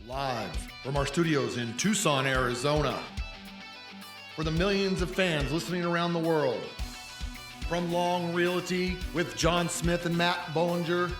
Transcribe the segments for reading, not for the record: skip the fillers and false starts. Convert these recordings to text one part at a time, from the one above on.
Live from our studios in Tucson, Arizona. For the millions of fans listening around the world. From Long Realty with John Smith and Matt Bollinger.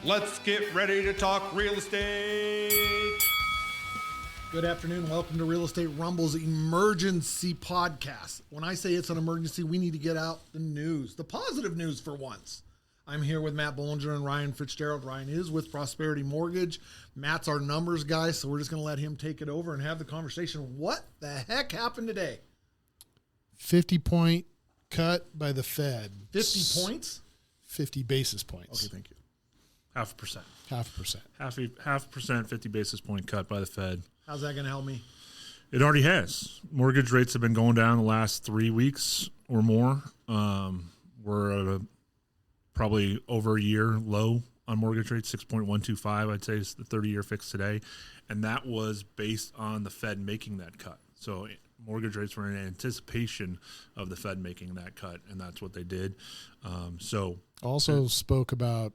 Let's get ready to talk real estate. Good afternoon. Welcome to Real Estate Rumble's emergency podcast. When I say it's an emergency, we need to get out the news, the positive news for once. I'm here with Matt Bollinger and Ryan Fitzgerald. Ryan is with Prosperity Mortgage. Matt's our numbers guy, so we're just going to let him take it over and have the conversation. What the heck happened today? 50-point cut by the Fed. 50 points? 50 basis points. Okay, thank you. 0.5%. 0.5%. 0.5%, 50 basis point cut by the Fed. How's that going to help me? It already has. Mortgage rates have been going down the last 3 weeks or more. We're at a probably over a year low on mortgage rates, 6.125, I'd say is the 30-year fix today. And that was based on the Fed making that cut. So mortgage rates were in anticipation of the Fed making that cut, and that's what they did. Also spoke about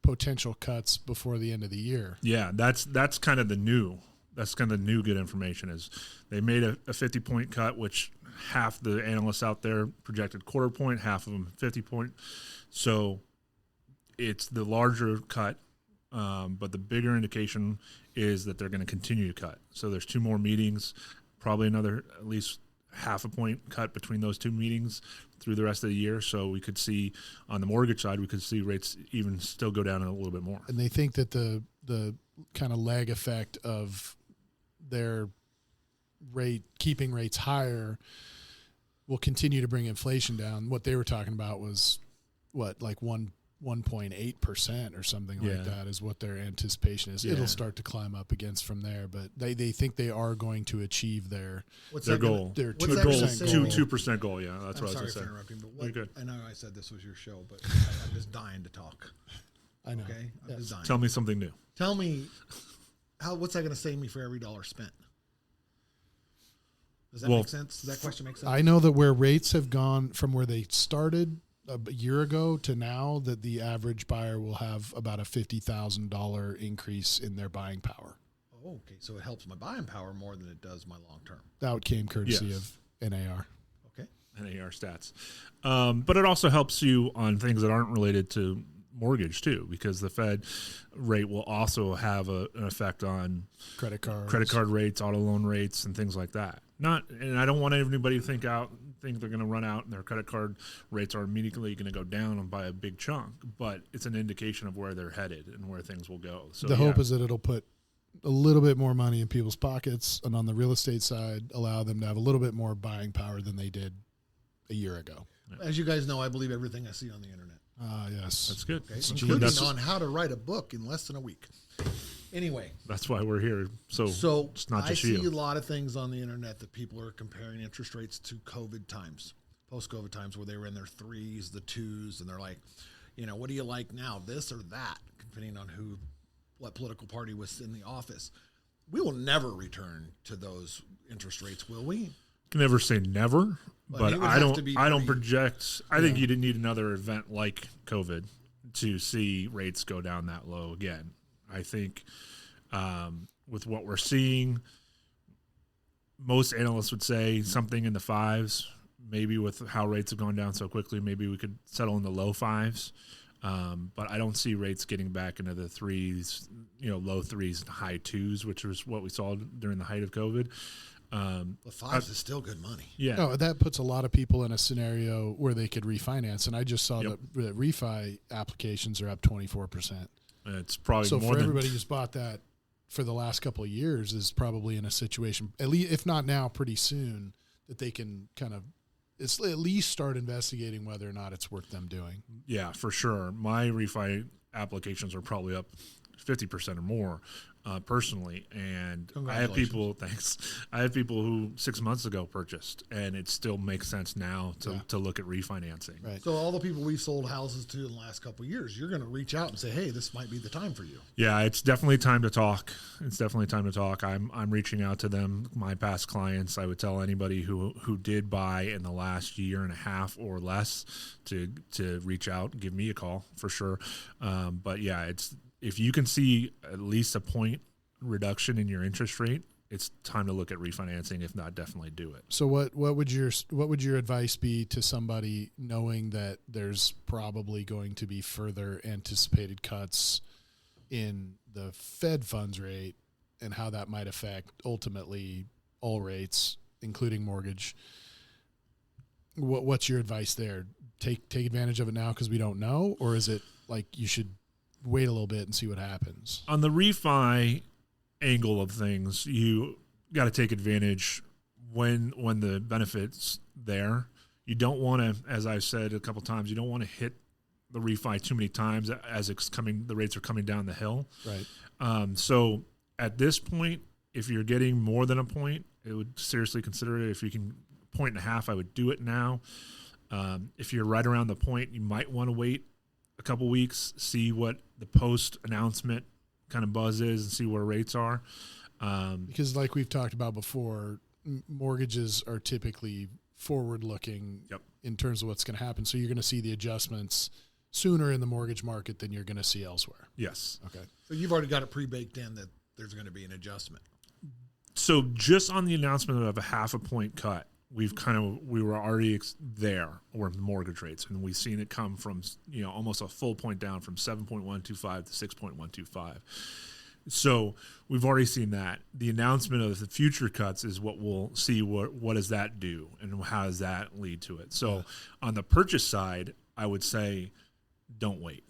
potential cuts before the end of the year. Yeah, that's kind of the new. That's kind of the new good information is they made a 50-point cut, which half the analysts out there projected quarter point, half of them 50 point. So it's the larger cut, but the bigger indication is that they're going to continue to cut. So there's 2 more meetings, probably another at least half a point cut between those 2 meetings through the rest of the year. So we could see on the mortgage side, we could see rates even still go down a little bit more. And they think that the kind of lag effect of their rate, keeping rates higher, will continue to bring inflation down. What they were talking about was like 1.8% or something like that is what their anticipation is. Yeah. It'll start to climb up against from there, but they think they are going to achieve their goal. Their 2% goal. Yeah, that's what I was going to say. Interrupting, but You're good. I know I said this was your show, but I'm just dying to talk. I know. Okay, I'm just dying. Tell me something new. Tell me what's that going to save me for every dollar spent? Does that make sense? Does that question make sense? I know that where rates have gone from where they started a year ago to now, that the average buyer will have about a $50,000 increase in their buying power. Oh, okay. So it helps my buying power more than it does my long-term. That came courtesy of NAR. Okay. NAR stats. But it also helps you on things that aren't related to mortgage too, because the Fed rate will also have an effect on credit card rates, auto loan rates, and things like that. And I don't want anybody to think they're going to run out and their credit card rates are immediately going to go down by a big chunk, but it's an indication of where they're headed and where things will go. So the hope is that it'll put a little bit more money in people's pockets, and on the real estate side, allow them to have a little bit more buying power than they did a year ago. As you guys know, I believe everything I see on the internet. Yes. That's good. Okay. Including on how to write a book in less than a week. Anyway. That's why we're here. So it's not just I see a lot of things on the internet that people are comparing interest rates to COVID times, post-COVID times, where they were in their 3s, the 2s, and they're like, what do you like now, this or that, depending on what political party was in the office. We will never return to those interest rates, will we? Can never say never, but I don't project. I think you didn't need another event like COVID to see rates go down that low again. I think with what we're seeing, most analysts would say something in the 5s. Maybe with how rates have gone down so quickly, maybe we could settle in the low 5s. But I don't see rates getting back into the 3s, low 3s and high 2s, which was what we saw during the height of COVID. The 5s is still good money. Yeah. No, that puts a lot of people in a scenario where they could refinance. And I just saw that refi applications are up 24%. It's probably so more for than everybody who's bought that for the last couple of years is probably in a situation, at least if not now, pretty soon, that they can kind of at least start investigating whether or not it's worth them doing. Yeah, for sure. My refi applications are probably up 50% or more. Personally, and I have people. Thanks. I have people who 6 months ago purchased, and it still makes sense now to look at refinancing. Right. So all the people we've sold houses to in the last couple of years, you're going to reach out and say, "Hey, this might be the time for you." Yeah, it's definitely time to talk. I'm reaching out to them. My past clients, I would tell anybody who did buy in the last year and a half or less to reach out, give me a call for sure. But yeah, if you can see at least a point reduction in your interest rate, it's time to look at refinancing. If not, definitely do it. So what would your advice be to somebody knowing that there's probably going to be further anticipated cuts in the Fed funds rate and how that might affect ultimately all rates, including mortgage? What's your advice there? Take advantage of it now because we don't know, or is it like you should wait a little bit and see what happens? On the refi angle of things, you got to take advantage when the benefit's there. You don't want to, as I've said a couple times, you don't want to hit the refi too many times as it's coming. The rates are coming down the hill. Right. So at this point, if you're getting more than a point, it would seriously consider it. If you can 1.5, I would do it now. If you're right around the point, you might want to wait a couple weeks, see what the post announcement kind of buzz is and see where rates are. Because like we've talked about before, mortgages are typically forward-looking in terms of what's going to happen. So you're going to see the adjustments sooner in the mortgage market than you're going to see elsewhere. Yes. Okay. So you've already got it pre-baked in that there's going to be an adjustment. So just on the announcement of a 0.5 point cut, we were already there with mortgage rates, and we've seen it come from, almost a full point down from 7.125 to 6.125. So we've already seen that. The announcement of the future cuts is what we'll see. What does that do, and how does that lead to it? So on the purchase side, I would say don't wait.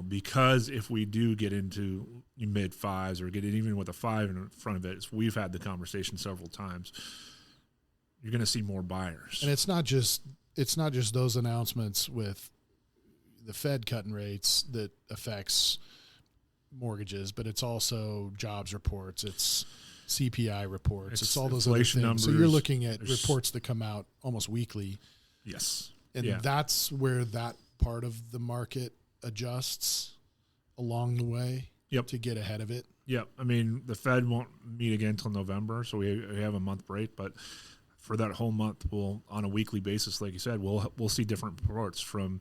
Because if we do get into mid fives or get it even with a 5 in front of it, as we've had the conversation several times, you're going to see more buyers. And it's not just those announcements with the Fed cutting rates that affects mortgages, but it's also jobs reports, it's CPI reports, it's all those other things. Numbers. So you're looking at reports that come out almost weekly. Yes. And that's where that part of the market adjusts along the way to get ahead of it. Yep. I mean, the Fed won't meet again until November, so we have a month break, but for that whole month, we'll, on a weekly basis, like you said, we'll see different reports from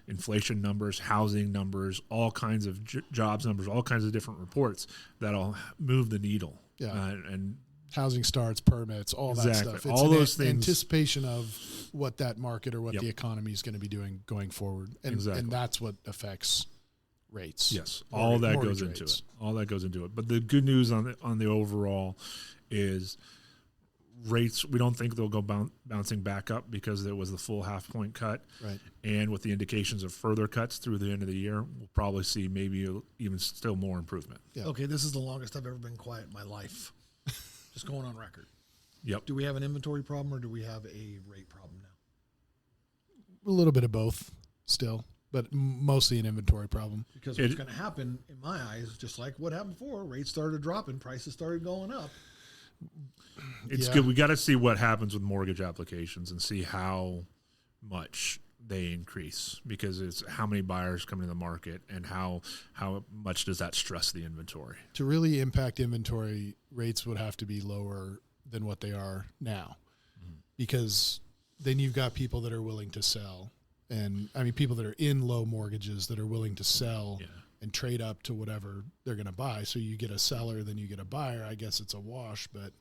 inflation numbers, housing numbers, all kinds of jobs numbers, all kinds of different reports that'll move the needle. Yeah. And housing starts, permits, all that stuff. It's all those things. Anticipation of what that market or what the economy is going to be doing going forward. And that's what affects rates. Yes. All that goes into it. All that goes into it. But the good news on the overall is rates, we don't think they'll go bouncing back up because there was the full 0.5 point cut. Right. And with the indications of further cuts through the end of the year, we'll probably see maybe even still more improvement. Yeah. Okay, this is the longest I've ever been quiet in my life. Just going on record. Yep. Do we have an inventory problem or do we have a rate problem now? A little bit of both still, but mostly an inventory problem. Because what's going to happen, in my eyes, just like what happened before, rates started dropping, prices started going up. It's good. We got to see what happens with mortgage applications and see how much they increase, because it's how many buyers come into the market and how much does that stress the inventory. To really impact inventory, rates would have to be lower than what they are now, because then you've got people that are willing to sell. And I mean, people that are in low mortgages that are willing to sell and trade up to whatever they're going to buy. So you get a seller, then you get a buyer. I guess it's a wash, but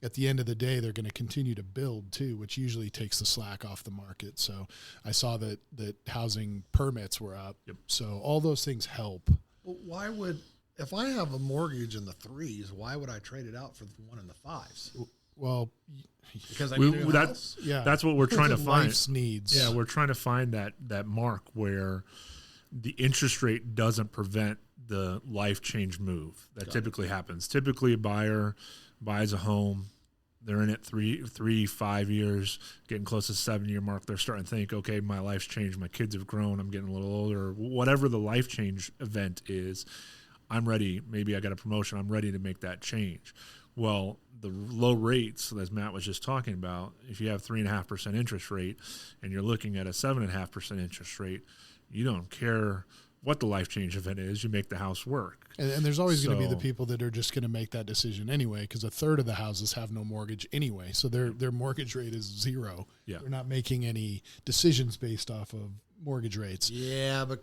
at the end of the day, they're going to continue to build too, which usually takes the slack off the market. So I saw that housing permits were up. Yep. So all those things help. Well, if I have a mortgage in the 3s, why would I trade it out for the one in the 5s? Well, because I need a house? That's what we're trying to find. Life's needs. Yeah, we're trying to find that mark where the interest rate doesn't prevent the life change move that typically happens. Typically, a buyer buys a home, they're in it 5 years, getting close to 7-year mark. They're starting to think, okay, my life's changed. My kids have grown. I'm getting a little older. Whatever the life change event is, I'm ready. Maybe I got a promotion. I'm ready to make that change. Well, the low rates, as Matt was just talking about, if you have 3.5% interest rate and you're looking at a 7.5% interest rate, you don't care what the life change event is, you make the house work. And there's always going to be the people that are just going to make that decision anyway, because a third of the houses have no mortgage anyway. So their mortgage rate is 0. Yeah. They're not making any decisions based off of mortgage rates. Yeah, but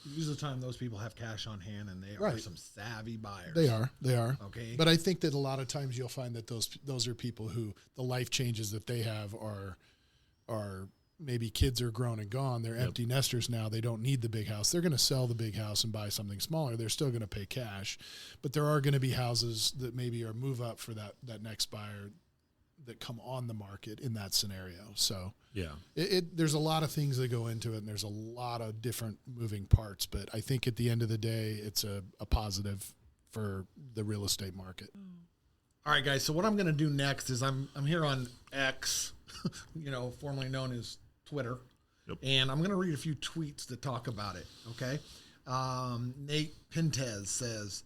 Usually the time those people have cash on hand and they are Right. some savvy buyers. They are. Okay. But I think that a lot of times you'll find that those are people who the life changes that they have are maybe kids are grown and gone. They're empty nesters now. They don't need the big house. They're going to sell the big house and buy something smaller. They're still going to pay cash, but there are going to be houses that maybe are move up for that next buyer that come on the market in that scenario. So Yeah. there's a lot of things that go into it, and there's a lot of different moving parts. But I think at the end of the day, it's a positive for the real estate market. All right, guys. So what I'm going to do next is I'm here on X, formerly known as Twitter, and I'm going to read a few tweets that talk about it. Okay. Nate Pintez says,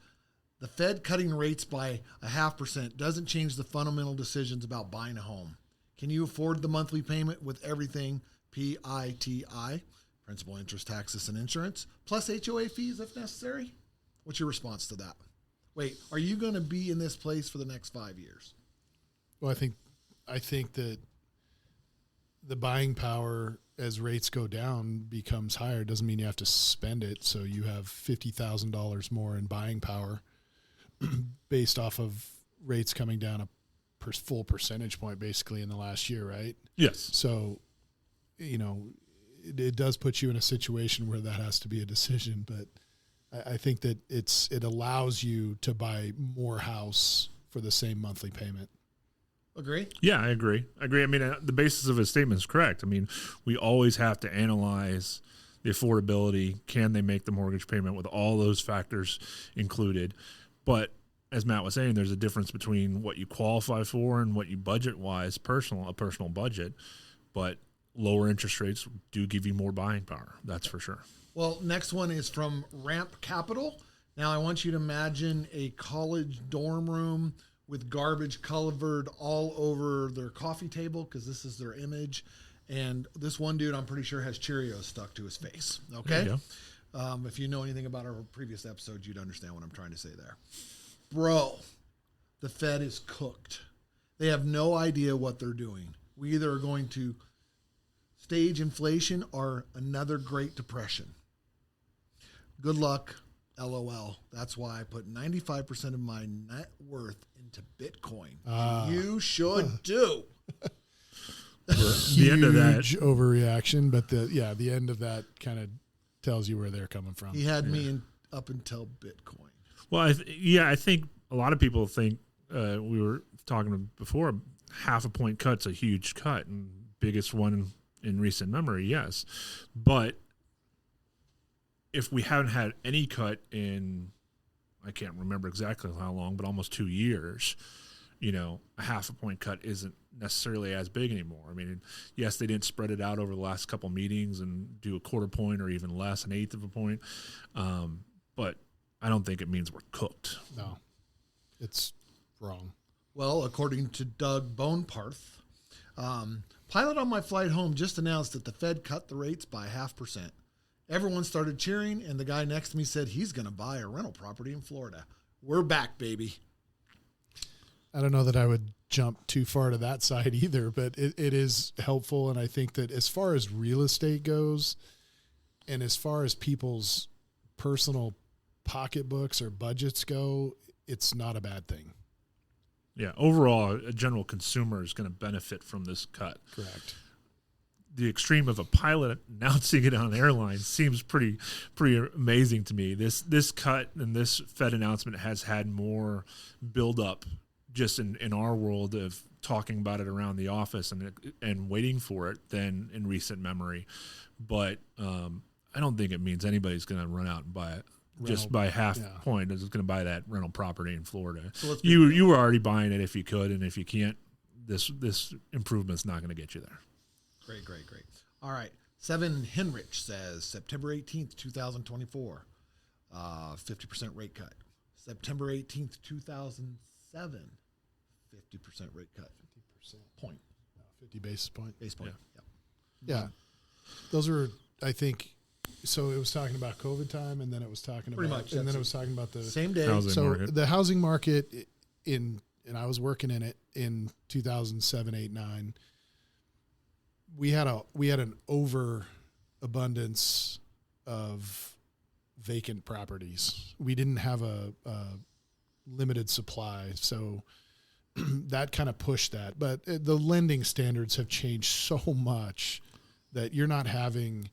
the Fed cutting rates by 0.5% doesn't change the fundamental decisions about buying a home. Can you afford the monthly payment with everything PITI, principal, interest, taxes, and insurance, plus HOA fees if necessary? What's your response to that? Wait, are you going to be in this place for the next 5 years? Well, I think that the buying power as rates go down becomes higher. Doesn't mean you have to spend it. So you have $50,000 more in buying power based off of rates coming down a full percentage point basically in the last year, right? Yes. So, it does put you in a situation where that has to be a decision, but I think that it allows you to buy more house for the same monthly payment. Agree? Yeah, I agree. I mean, the basis of his statement is correct. I mean, we always have to analyze the affordability. Can they make the mortgage payment with all those factors included? But as Matt was saying, there's a difference between what you qualify for and what you budget-wise, a personal budget. But lower interest rates do give you more buying power. That's for sure. Well, next one is from Ramp Capital. Now, I want you to imagine a college dorm room with garbage covered all over their coffee table, because this is their image. And this one dude, I'm pretty sure, has Cheerios stuck to his face. Okay? There you If you know anything about our previous episodes, you'd understand what I'm trying to say there. Bro, the Fed is cooked. They have no idea what they're doing. We either are going to stage inflation or another Great Depression. Good luck, LOL. That's why I put 95% of my net worth into Bitcoin. You should too. The end of that. Huge overreaction, but the end of that kind of tells you where they're coming from. He had me up until Bitcoin. Well, I think a lot of people think we were talking before, half a point cut's a huge cut, and biggest one in recent memory, yes. But if we haven't had any cut in, I can't remember exactly how long, but almost 2 years, a half a point cut isn't necessarily as big anymore. I mean, yes, they didn't spread it out over the last couple meetings and do a quarter point or even less, an eighth of a point. But I don't think it means we're cooked. No, it's wrong. Well, according to Doug Boneparth, pilot on my flight home just announced that the Fed cut the rates by 0.5%. Everyone started cheering, and the guy next to me said he's going to buy a rental property in Florida. We're back, baby. I don't know that I would jump too far to that side either, but it is helpful. And I think that as far as real estate goes, and as far as people's personal pocketbooks or budgets go, it's not a bad thing. Yeah, overall, a general consumer is going to benefit from this cut. Correct. The extreme of a pilot announcing it on airlines seems pretty amazing to me. This cut and this Fed announcement has had more build up just in our world of talking about it around the office and waiting for it than in recent memory. But I don't think it means anybody's going to run out and buy it. Just by half point is going to buy that rental property in Florida. So you were already buying it if you could, and if you can't, this improvement's not going to get you there. Great. All right. Seven Henrich says September 18th, 2024, 50% rate cut. September 18th, 2007, 50% rate cut. 50%. Point. 50 basis point. Base point. Yeah. Those are, I think, so it was talking about COVID time, and then it was talking Pretty about, much, and then it was talking about the same day. Housing market. The housing market and I was working in it in 2007, 8, 9. We had an overabundance of vacant properties. We didn't have a limited supply, so that kind of pushed that. But the lending standards have changed so much that you're not having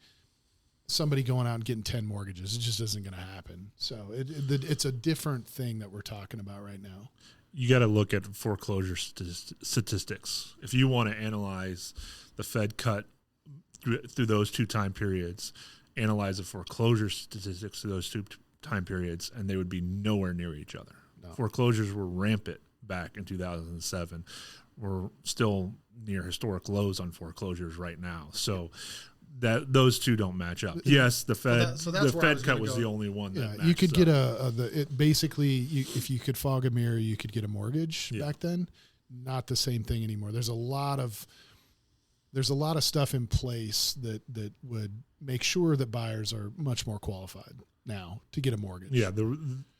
somebody going out and getting 10 mortgages. It just isn't going to happen. So it's a different thing that we're talking about right now. You got to look at foreclosure statistics. If you want to analyze the Fed cut through those two time periods, analyze the foreclosure statistics through those two time periods, and they would be nowhere near each other. No. Foreclosures were rampant back in 2007. We're still near historic lows on foreclosures right now. So that those two don't match up. Yes, the Fed cut was the only one that matched you could get up. If you could fog a mirror, you could get a mortgage back then. Not the same thing anymore. There's a lot of stuff in place that would make sure that buyers are much more qualified now to get a mortgage. Yeah,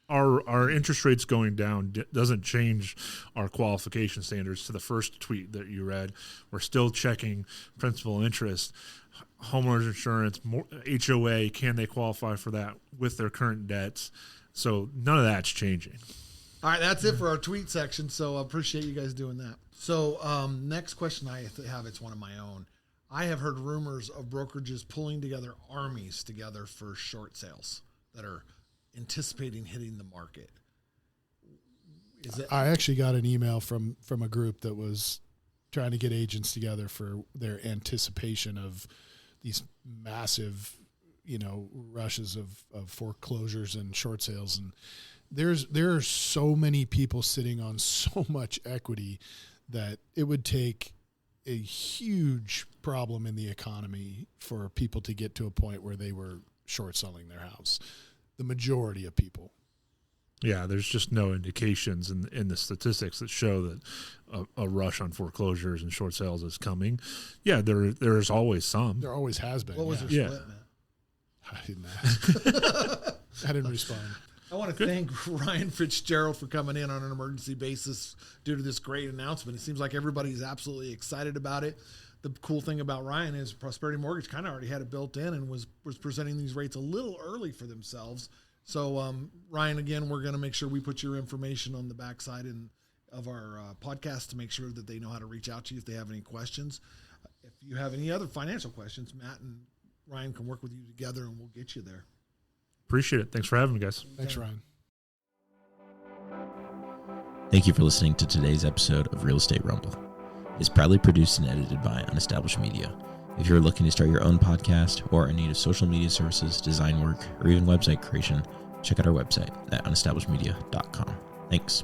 our interest rates going down doesn't change our qualification standards. To the first tweet that you read, we're still checking principal and interest, homeowners insurance, HOA, can they qualify for that with their current debts? So none of that's changing. All right, that's it for our tweet section, so I appreciate you guys doing that. So next question I have, it's one of my own. I have heard rumors of brokerages pulling together armies together for short sales that are anticipating hitting the market. I actually got an email from a group that was trying to get agents together for their anticipation of these massive, rushes of foreclosures and short sales. And there are so many people sitting on so much equity that it would take a huge problem in the economy for people to get to a point where they were short selling their house. The majority of people. Yeah, there's just no indications in the statistics that show that a rush on foreclosures and short sales is coming. Yeah, there's always some. There always has been. What was your split, man? I didn't ask. I didn't respond. I want to thank Ryan Fitzgerald for coming in on an emergency basis due to this great announcement. It seems like everybody's absolutely excited about it. The cool thing about Ryan is Prosperity Mortgage kind of already had it built in and was presenting these rates a little early for themselves. So, Ryan, again, we're going to make sure we put your information on the backside of our podcast to make sure that they know how to reach out to you if they have any questions. If you have any other financial questions, Matt and Ryan can work with you together and we'll get you there. Appreciate it. Thanks for having me, guys. Thanks, Ryan. Thank you for listening to today's episode of Real Estate Rumble. It's proudly produced and edited by Unestablished Media. If you're looking to start your own podcast or in need of social media services, design work, or even website creation, check out our website at unestablishedmedia.com. Thanks.